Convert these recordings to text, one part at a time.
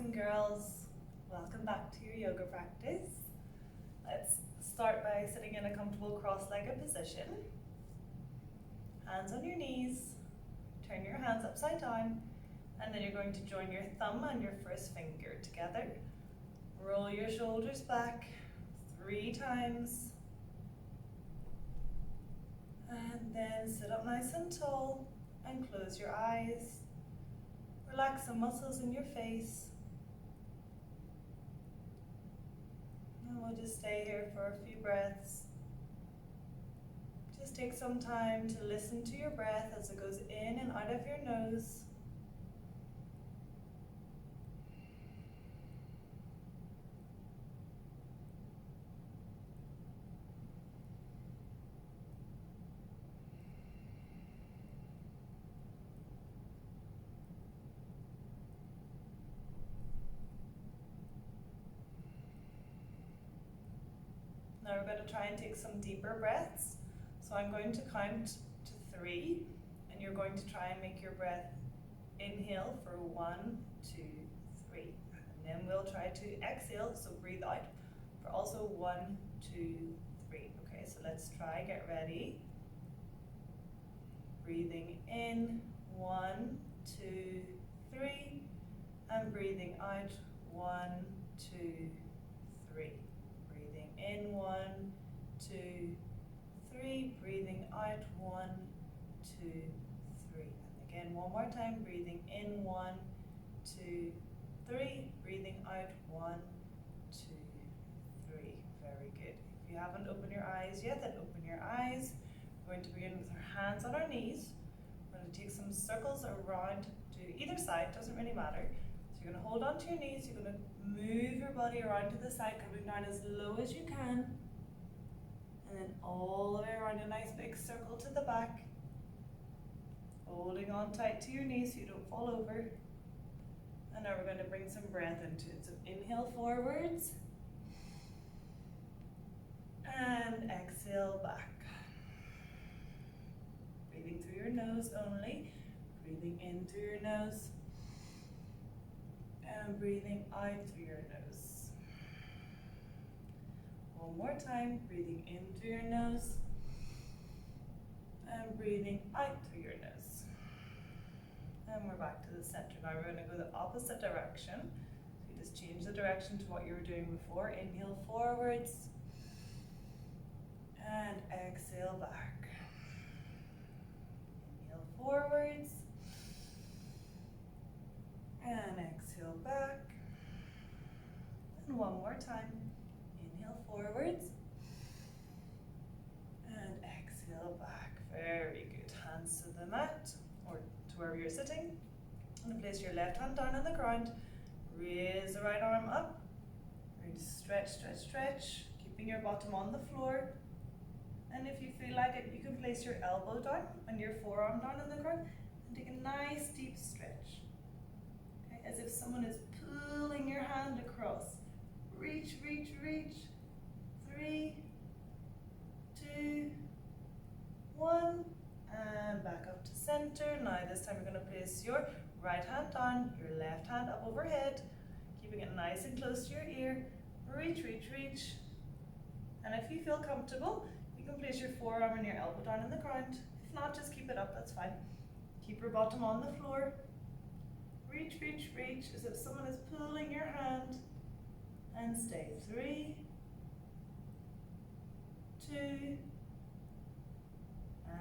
and girls, welcome back to your yoga practice. Let's start by sitting in a comfortable cross-legged position. Hands on your knees, turn your hands upside down, and then you're going to join your thumb and your first finger together. Roll your shoulders back 3 times. And then sit up nice and tall and close your eyes. Relax the muscles in your face. And we'll just stay here for a few breaths. Just take some time to listen to your breath as it goes in and out of your nose. Now we're going to try and take some deeper breaths. So I'm going to count to 3, and you're going to try and make your breath inhale for 1, 2, 3. And then we'll try to exhale, so breathe out for also 1, 2, 3. Okay, so let's try, get ready. Breathing in, 1, 2, 3. And breathing out, 1, 2, 3. Breathing in, 1, 2, 3. Breathing out, 1, 2, 3. And again, one more time. Breathing in, 1, 2, 3. Breathing out, 1, 2, 3. Very good. If you haven't opened your eyes yet, then open your eyes. We're going to begin with our hands on our knees. We're going to take some circles around to either side, doesn't really matter. So you're going to hold on to your knees, you're going to move your body around to the side, coming down as low as you can. And then all the way around a nice big circle to the back. Holding on tight to your knees so you don't fall over. And now we're going to bring some breath into it. So inhale forwards. And exhale back. Breathing through your nose only. Breathing in through your nose. And breathing out through your nose. One more time, breathing in through your nose. And breathing out through your nose. And we're back to the center. Now we're going to go the opposite direction. So you just change the direction to what you were doing before. Inhale forwards. And exhale back. Inhale forwards. And exhale back. And one more time. Inhale forwards. And exhale back. Very good. Hands to the mat or to wherever you're sitting. And place your left hand down on the ground. Raise the right arm up. We're going to stretch, stretch, stretch. Keeping your bottom on the floor. And if you feel like it, you can place your elbow down and your forearm down on the ground and take a nice deep stretch. Okay, as if someone is pulling your hand across. Reach, reach, reach. 3, 2, 1. And back up to center. Now this time you're going to place your right hand down, your left hand up overhead, keeping it nice and close to your ear. Reach, reach, reach. And if you feel comfortable, you can place your forearm and your elbow down on the ground. If not, just keep it up, that's fine. Keep your bottom on the floor. Reach, reach, reach, as if someone is pulling your hand. And stay. 3, 2,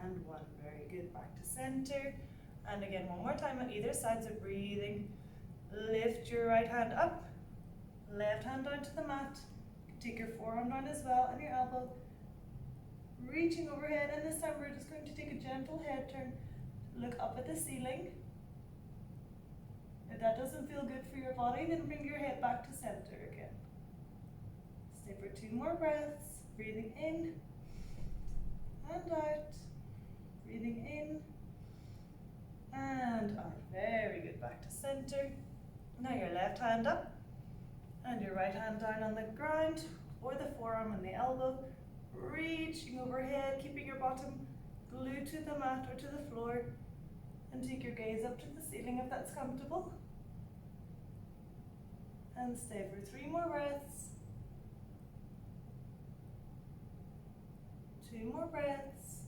and 1. Very good. Back to center. And again, one more time on either side, so breathing. Lift your right hand up. Left hand down to the mat. Take your forearm down as well and your elbow. Reaching overhead, and this time we're just going to take a gentle head turn. Look up at the ceiling. If that doesn't feel good for your body, then bring your head back to center again. Stay for 2 more breaths. Breathing in and out. Breathing in and out. Very good. Back to center. Now your left hand up and your right hand down on the ground, or the forearm and the elbow. Reaching overhead, keeping your bottom glued to the mat or to the floor, and take your gaze up to the ceiling if that's comfortable. And stay for 3 more breaths. 2 more breaths.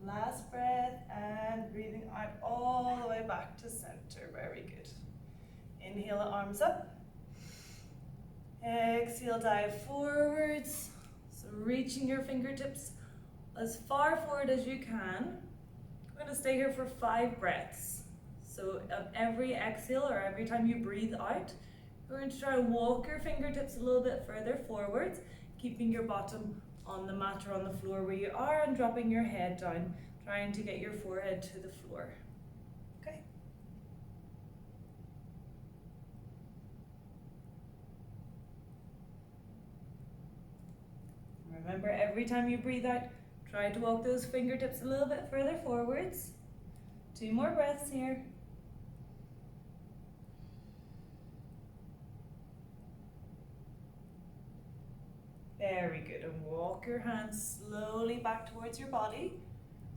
Last breath, and breathing out all the way back to center. Very good. Inhale, arms up. Exhale, dive forwards. So reaching your fingertips as far forward as you can. We're going to stay here for 5 breaths. So on every exhale or every time you breathe out, you're going to try and walk your fingertips a little bit further forwards, keeping your bottom on the mat or on the floor where you are and dropping your head down, trying to get your forehead to the floor. Okay. Remember, every time you breathe out, try to walk those fingertips a little bit further forwards. 2 more breaths here. Very good, and walk your hands slowly back towards your body.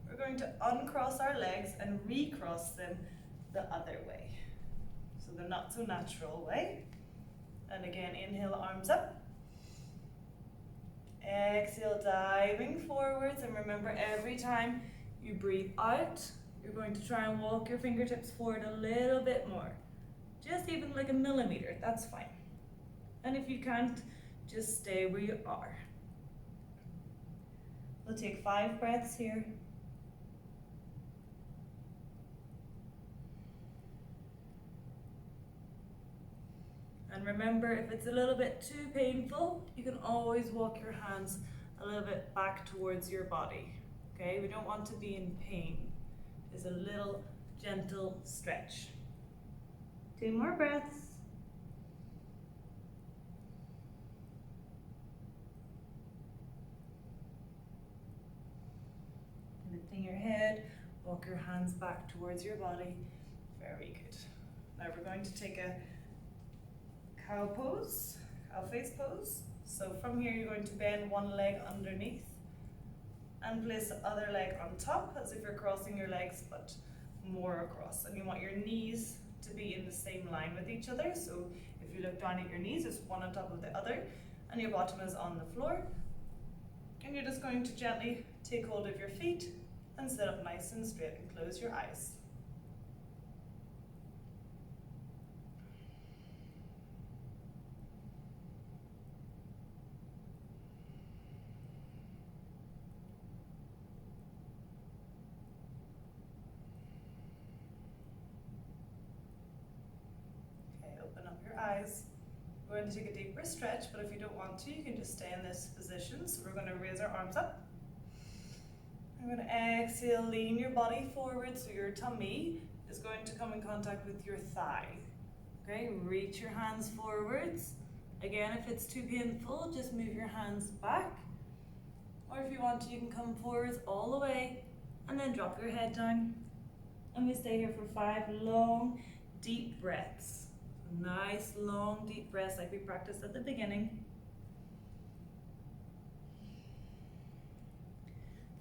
We're going to uncross our legs and recross them the other way. So the not so natural way. And again, inhale, arms up. Exhale, diving forwards. And remember, every time you breathe out, you're going to try and walk your fingertips forward a little bit more. Just even like a millimeter, that's fine. And if you can't, just stay where you are. We'll take 5 breaths here. And remember, if it's a little bit too painful, you can always walk your hands a little bit back towards your body. Okay, we don't want to be in pain. It's a little gentle stretch. 2 more breaths. Lifting your head, walk your hands back towards your body. Very good. Now we're going to take a cow pose, cow face pose. So from here you're going to bend one leg underneath and place the other leg on top as if you're crossing your legs but more across. And you want your knees to be in the same line with each other. So if you look down at your knees, it's one on top of the other and your bottom is on the floor. And you're just going to gently take hold of your feet and sit up nice and straight and close your eyes. Okay, open up your eyes. We're going to take a deeper stretch, but if you don't want to, you can just stay in this position. So we're going to raise our arms up. We're going to exhale, lean your body forward so your tummy is going to come in contact with your thigh. Okay, reach your hands forwards. Again, if it's too painful, just move your hands back. Or if you want to, you can come forwards all the way and then drop your head down. And we stay here for 5 long, deep breaths. Nice, long, deep breaths like we practiced at the beginning.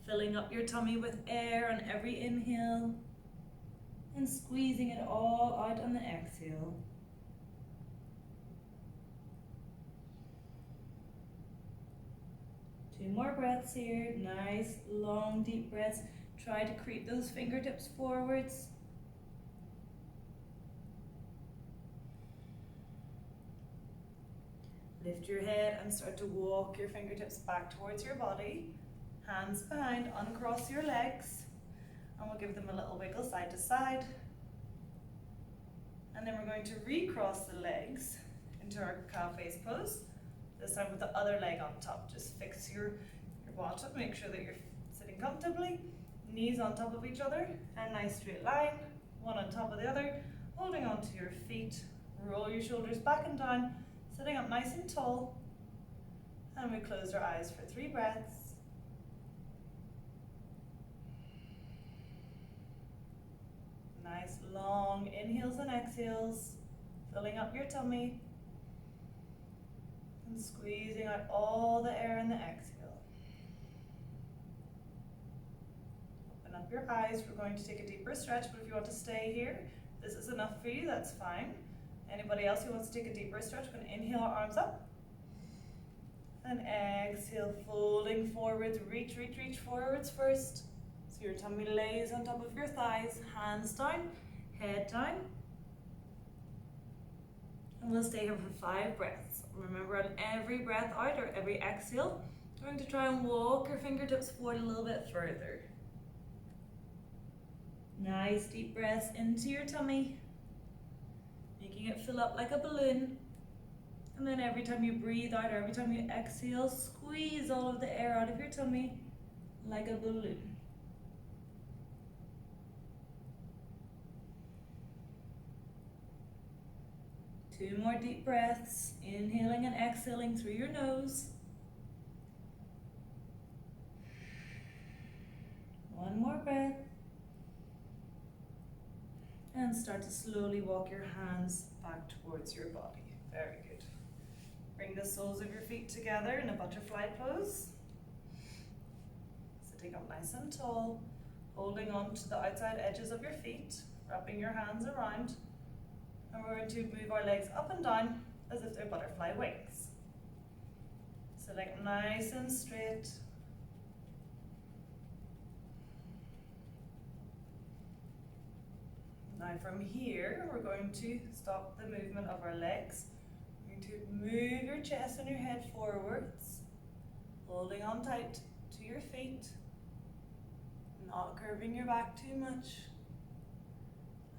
Filling up your tummy with air on every inhale and squeezing it all out on the exhale. Two more breaths here. Nice, long, deep breaths. Try to creep those fingertips forwards. Lift your head and start to walk your fingertips back towards your body. Hands behind, uncross your legs, and we'll give them a little wiggle side to side. And then we're going to recross the legs into our cow face pose, this time with the other leg on top. Just fix your bottom, make sure that you're sitting comfortably, knees on top of each other, and nice straight line, one on top of the other, holding onto your feet. Roll your shoulders back and down, sitting up nice and tall, and we close our eyes for 3 breaths. Nice long inhales and exhales, filling up your tummy and squeezing out all the air in the exhale. Open up your eyes. We're going to take a deeper stretch, but if you want to stay here, this is enough for you, that's fine. Anybody else who wants to take a deeper stretch, we're going to inhale our arms up. And exhale, folding forwards, reach forwards first. So your tummy lays on top of your thighs, hands down, head down. And we'll stay here for 5 breaths. Remember, on every breath out or every exhale, you're going to try and walk your fingertips forward a little bit further. Nice deep breaths into your tummy, making it fill up like a balloon. And then every time you breathe out or every time you exhale, squeeze all of the air out of your tummy like a balloon. Two more deep breaths, inhaling and exhaling through your nose. One more breath. And start to slowly walk your hands back towards your body. Very good. Bring the soles of your feet together in a butterfly pose. Sitting up nice and tall, holding on to the outside edges of your feet, wrapping your hands around. And we're going to move our legs up and down as if they're butterfly wings. So like nice and straight. Now from here, we're going to stop the movement of our legs. We're going to move your chest and your head forwards, holding on tight to your feet, not curving your back too much.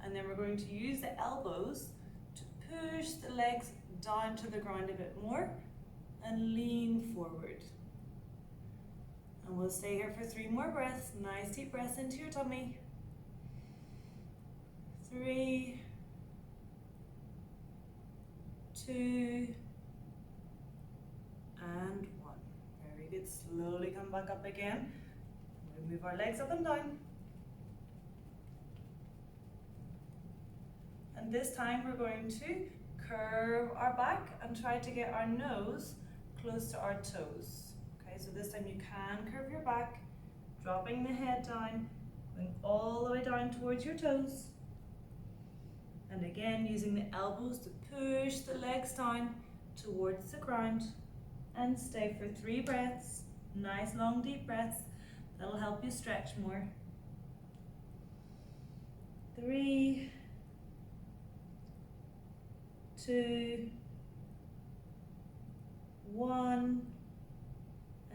And then we're going to use the elbows to push the legs down to the ground a bit more and lean forward. And we'll stay here for 3 more breaths. Nice deep breaths into your tummy. 3, 2, and 1. Very good. Slowly come back up again. We move our legs up and down. And this time we're going to curve our back and try to get our nose close to our toes. Okay, so this time you can curve your back, dropping the head down, going all the way down towards your toes. And again, using the elbows to push the legs down towards the ground. And stay for 3 breaths, nice long deep breaths. That'll help you stretch more. 3, 2, 1,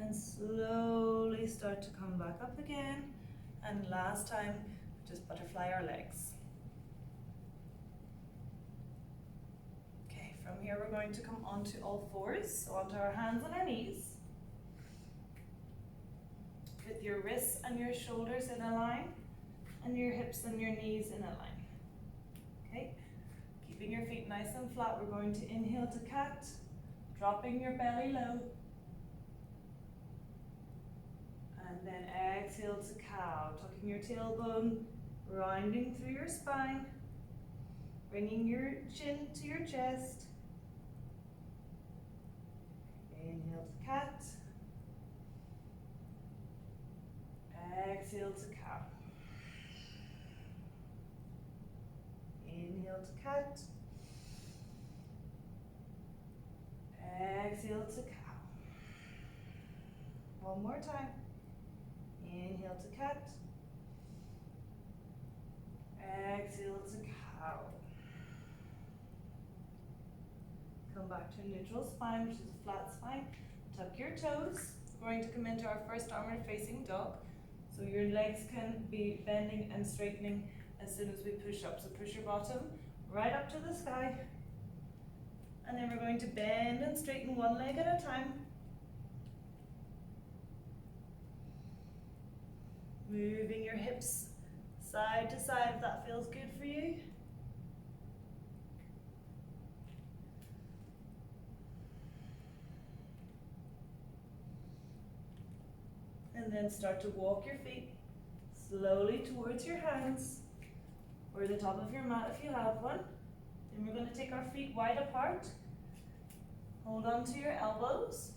and slowly start to come back up again. And last time, just butterfly our legs. Okay, from here we're going to come onto all fours, so onto our hands and our knees. With your wrists and your shoulders in a line, and your hips and your knees in a line. Okay. Keeping your feet nice and flat, we're going to inhale to cat, dropping your belly low. And then exhale to cow, tucking your tailbone, rounding through your spine, bringing your chin to your chest. Inhale to cat. Exhale to cow. Inhale to cat. Exhale to cow. One more time. Inhale to cat. Exhale to cow. Come back to neutral spine, which is a flat spine. Tuck your toes. We're going to come into our first downward facing dog. So your legs can be bending and straightening as soon as we push up. So push your bottom right up to the sky. And then we're going to bend and straighten one leg at a time. Moving your hips side to side if that feels good for you. And then start to walk your feet slowly towards your hands or the top of your mat if you have one. Then we're going to take our feet wide apart. Hold on to your elbows.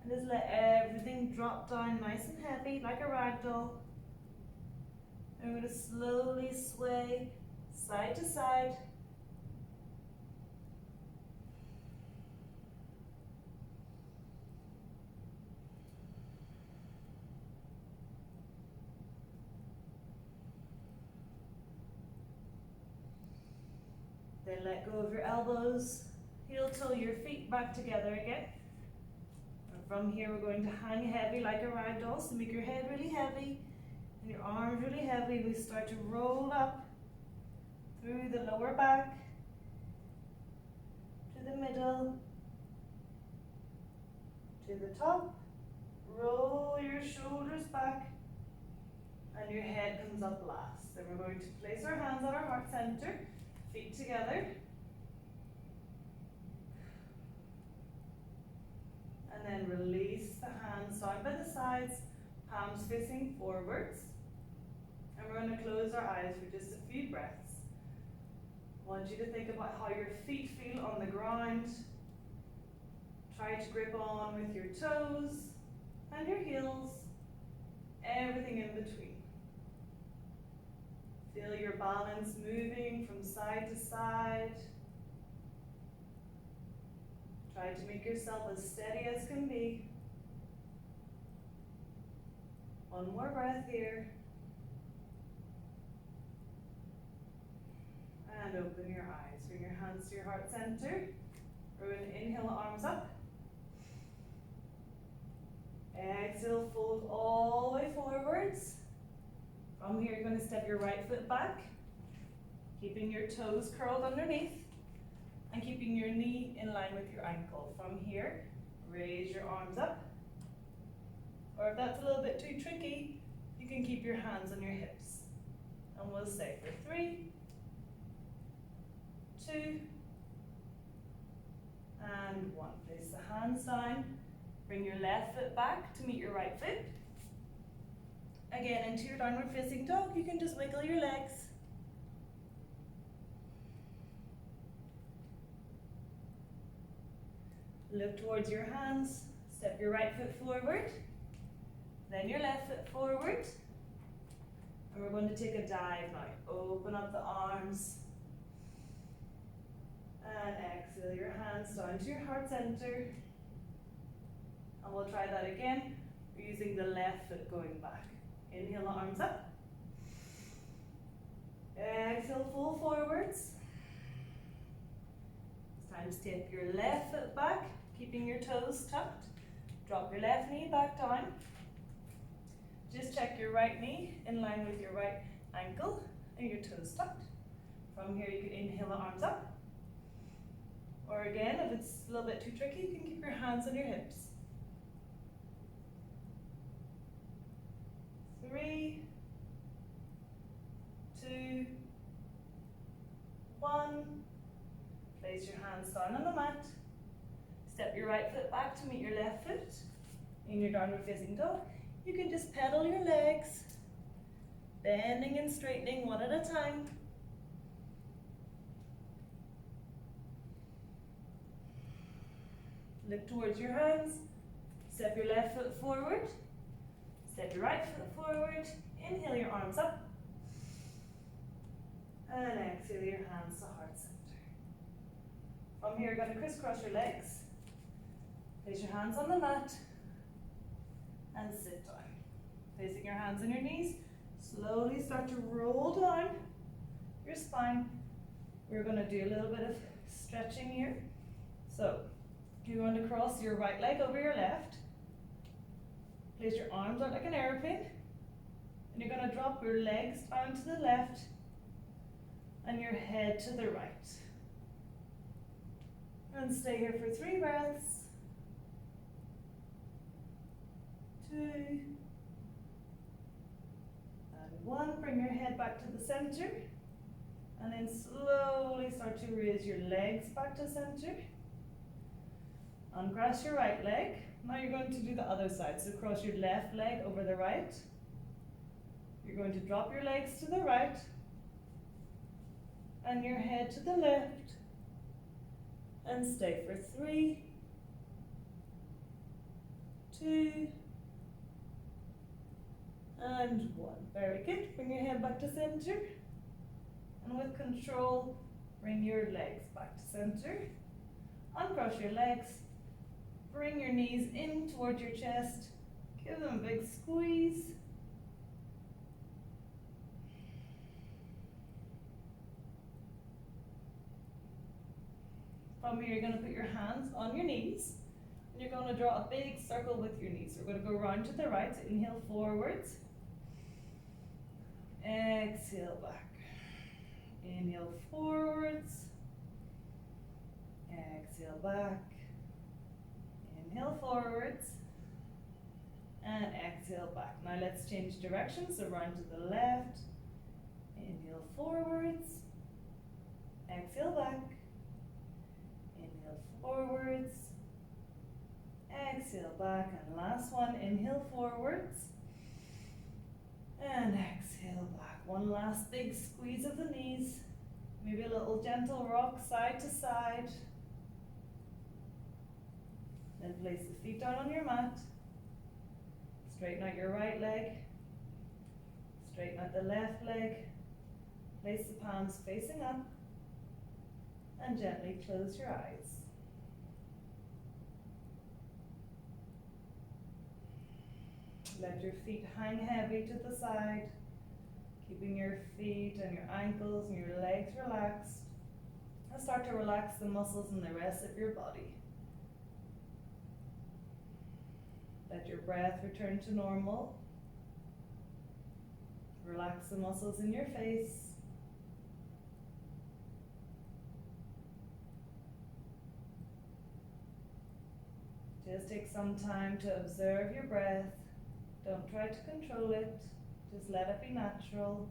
And just let everything drop down nice and heavy like a rag doll. And we're going to slowly sway side to side, then let go of your elbows. Heel toe your feet back together again. And from here we're going to hang heavy like a rag doll. So make your head really heavy and your arms really heavy. We start to roll up through the lower back to the middle, to the top. Roll your shoulders back and your head comes up last. Then we're going to place our hands on our heart center, feet together. And then release the hands down by the sides, palms facing forwards. And we're going to close our eyes for just a few breaths. I want you to think about how your feet feel on the ground. Try to grip on with your toes and your heels, everything in between. Feel your balance moving from side to side. Try to make yourself as steady as can be. One more breath here. And open your eyes. Bring your hands to your heart center. We're going to inhale, arms up. Exhale, fold all the way forwards. From here, you're going to step your right foot back, keeping your toes curled underneath and keeping your knee in line with your ankle. From here, raise your arms up. Or if that's a little bit too tricky, you can keep your hands on your hips. And we'll stay for 3, 2, and 1. Place the hands down. Bring your left foot back to meet your right foot. Again, into your downward facing dog, you can just wiggle your legs. Look towards your hands. Step your right foot forward, then your left foot forward. And we're going to take a dive now. Open up the arms. And exhale your hands down to your heart center. And we'll try that again. We're using the left foot going back. Inhale, the arms up. Exhale, fold forwards. It's time to step your left foot back, keeping your toes tucked. Drop your left knee back down. Just check your right knee in line with your right ankle and your toes tucked. From here, you can inhale, the arms up. Or again, if it's a little bit too tricky, you can keep your hands on your hips. 3, 2, 1. Place your hands down on the mat. Step your right foot back to meet your left foot in your downward facing dog. You can just pedal your legs, bending and straightening one at a time. Look towards your hands. Step your left foot forward. Step your right foot forward. Inhale your arms up. And exhale your hands to heart center. From here, you're going to crisscross your legs. Place your hands on the mat. And sit down. Placing your hands on your knees. Slowly start to roll down your spine. We're going to do a little bit of stretching here. So, you're going to cross your right leg over your left. Place your arms out like an airplane. And you're going to drop your legs down to the left and your head to the right. And stay here for 3 breaths. 2. And 1. Bring your head back to the center. And then slowly start to raise your legs back to center. Uncross your right leg. Now you're going to do the other side. So cross your left leg over the right. You're going to drop your legs to the right. And your head to the left. And stay for 3, 2, and 1. Very good. Bring your head back to center. And with control, bring your legs back to center. Uncross your legs. Bring your knees in towards your chest. Give them a big squeeze. From here, you're going to put your hands on your knees. And you're going to draw a big circle with your knees. We're going to go round to the right. So inhale forwards. Exhale back. Inhale forwards. Exhale back. Inhale forwards. And exhale back. Now let's change directions. So round to the left. Inhale forwards. Exhale back. Inhale forwards. Exhale back. And last one. Inhale forwards. And exhale back. One last big squeeze of the knees. Maybe a little gentle rock side to side. Then place the feet down on your mat. Straighten out your right leg. Straighten out the left leg. Place the palms facing up. And gently close your eyes. Let your feet hang heavy to the side, keeping your feet and your ankles and your legs relaxed. And start to relax the muscles in the rest of your body. Let your breath return to normal. Relax the muscles in your face. Just take some time to observe your breath. Don't try to control it. Just let it be natural.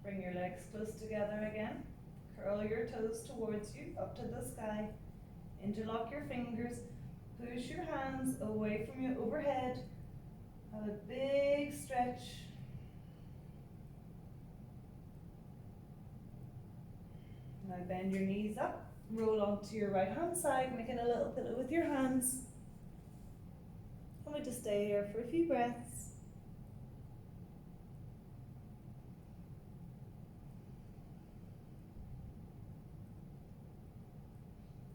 Bring your legs close together again. Curl your toes towards you, up to the sky. Interlock your fingers. Push your hands away from you overhead. Have a big stretch. Now bend your knees up. Roll onto your right hand side, making a little pillow with your hands. And we just stay here for a few breaths.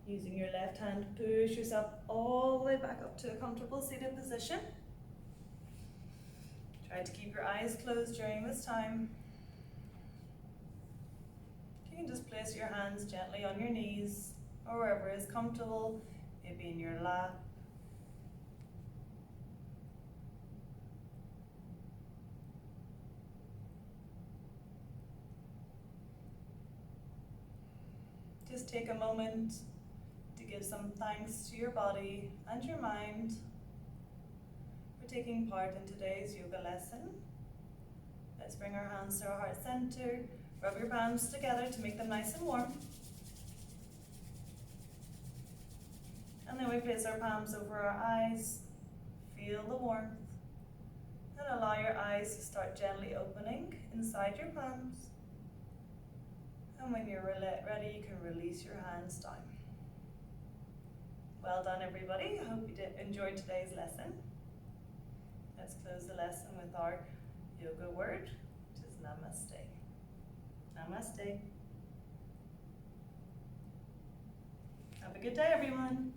Using your left hand, push yourself all the way back up to a comfortable seated position. Try to keep your eyes closed during this time. You can just place your hands gently on your knees or wherever is comfortable, maybe in your lap. Just take a moment to give some thanks to your body and your mind for taking part in today's yoga lesson. Let's bring our hands to our heart center. Rub your palms together to make them nice and warm. And then we place our palms over our eyes. Feel the warmth. And allow your eyes to start gently opening inside your palms. And when you're ready, you can release your hands down. Well done, everybody. I hope you enjoyed today's lesson. Let's close the lesson with our yoga word, which is namaste. Namaste. Have a good day, everyone.